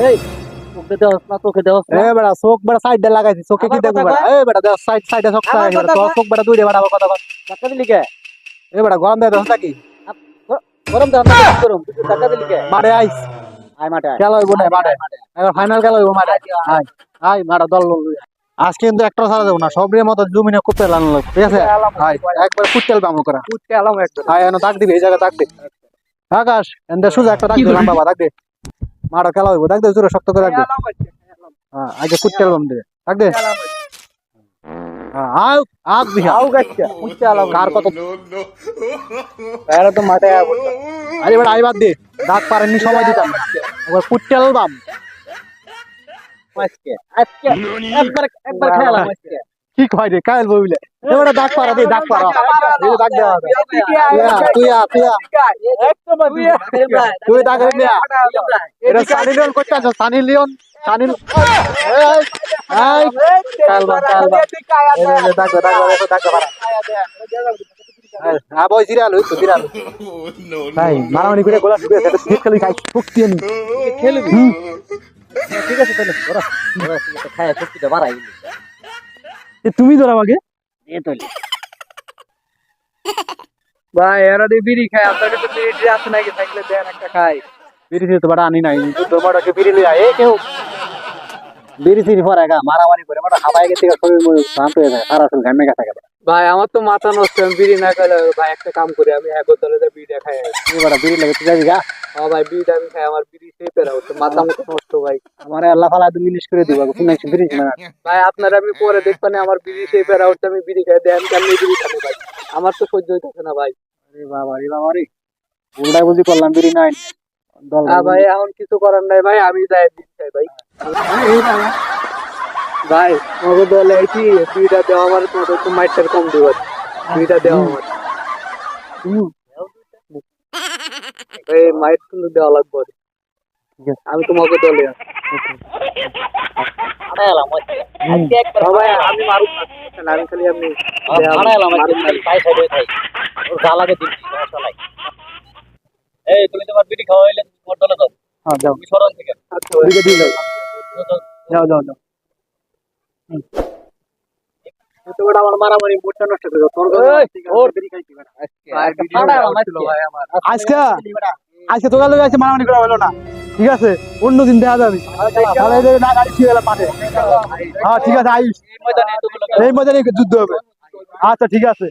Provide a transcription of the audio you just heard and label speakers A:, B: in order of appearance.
A: এই চোখে দেওস না চোখে দেওস না
B: এ বেটা চোখ বেটা সাইডে লাগাইছি চোখে কি দেখবো বেটা এ বেটা দেখ সাইডে চোখ লাগাইছি বেটা তোর চোখ বেটা দুইটা বেটা আবার কথা কর
A: টাকা দিলি কে
B: এ বেটা গরম দেয় দোস্ত কি
A: গরম দাও না গরম তুই টাকা দিলি কে
B: মারে আইস
A: আয় মাঠে আয়
B: খেলা হইব না মাঠে এবার ফাইনাল খেলা হইব মাঠে আয় আয় মাঠে দল লই আজকে কিন্তু একটা ছাড়া দেবো না সবের মতো জমিনে কুপতে লাগানো লাগবে ঠিক আছে আয় একবার ফুটতেল বামো করা
A: কুটকে আলাম একদম
B: আয় এনে দাগ দিবি এই জায়গা দাগ দে আকাশ এন্ড সুজা একটা দাগ দে বাবা দাগ দে মাঠে খেলা হইব দাগ দে জোরে শক্ত করে দাগ দে হ্যাঁ আগে ফুটতেল বাম দে দাগ দে হ্যাঁ আও আগ দিহা
A: আউ গাছটা কুটকে আলাম
B: কার কত
A: এরা তো মাঠে আয়
B: আরে বেটা আইবার দে দাগ পারেননি সময় দিতাম একবার ফুটতেল বাম
A: আজকে আজকে একবার খেলাম আজকে
B: কি কয় রে কাল বইলে এবারে দাগ পারা দে দাগ পারা এই দাগ দেওয়া তুই তুই দাগ রে না এটা সানি লিওন করতে আছে সানি লিওন সানি এই কাল দাগ পারা হ্যাঁ বই জিরাল হইতো জিরাল ভাই মারামারি করে গোলা শুকিয়ে সেটা ঠিক খেলি খাই শক্তি আমি
A: খেলবি ঠিক আছে তাহলে ওরা খায় শক্তিটা বাড়াই
B: তুমি ধর আমাকে
A: এ তোলে
C: ভাই এরা দিয়ে বিড়ি খায় আপনাকে তো বিড়ি আছে নাকি থাকলে দেন একটা খাই
B: বিড়ি তো বড় আনি নাই তো বড়কে বিড়ি লিয়া এ কেউ বিড়ি সিরি পরে গা মারামারি করে বড় হাওয়ায় গেছে শরীর মনে শান্ত হয়ে যায় সারা শরীর ঘামে গেছে
C: ভাই আমার তো মাথা নষ্ট আমি বিড়ি না খাইলে ভাই একটা কাম করি আমি এক বোতলে বিড়িটা খাই
B: এই বড় বিড়ি লাগে তুই যাবি গা
C: হ্যাঁ ভাই বিড়িটা আমি খাই আমার বিড়ি সেই পেরা হচ্ছে মাথা মতো নষ্ট ভাই
B: আমারে আল্লাহ ফালা তুমি নিশ করে দিবা তুমি একটু বিড়ি না
C: ভাই আপনারা আমি পরে দেখবেন আমার বিড়ি সেই পেরা হচ্ছে আমি বিড়ি খাই দেন কেমনি বিড়ি খাবো ভাই আমার তো সহ্য হইতেছে না ভাই
B: আরে বাবা রে উল্টা বুঝি করলাম বিড়ি নাই দল
C: ভাই এখন কিছু করার নাই ভাই আমি যাই বিড়ি খাই ভাই ভাই আমাকে দলে আইছি বিড়িটা দেওয়া আমার তোমাদের একটু মাইটার কম দিব বিড়িটা দেওয়া আমার এই মাইট কিন্তু দেওয়া লাগবে আমি তোমাকে দলে আছি
A: আড়াইলাম আজকে একবার
C: ভাই আমি মারুক না আমি খালি আপনি
A: আড়াইলাম আজকে পাই সাইডে খাই ওর গা লাগে দিন সমস্যা নাই এই তুমি তোমার বিড়ি খাওয়া হইলে মোর দলে দাও
B: হ্যাঁ যাও
A: তুমি সরন থেকে
B: দিকে দিয়ে যাও যাও যাও
C: তো বড় আমার মারামারি মোটটা নষ্ট করে তোর
A: ওর
C: বিড়ি খাইছি বেটা
A: আড়াইলাম আজকে
C: ভাই আমার
B: আজকে আজকে তোর লোক আছে মারামারি করা হলো না ঠিক আছে অন্য দিন দেখা যাবে তাহলে এই যে না গাড়ি ছিল মাঠে হ্যাঁ ঠিক আছে আইস
A: এই ময়দানে এতগুলো
B: এই মজার যুদ্ধ হবে আচ্ছা ঠিক আছে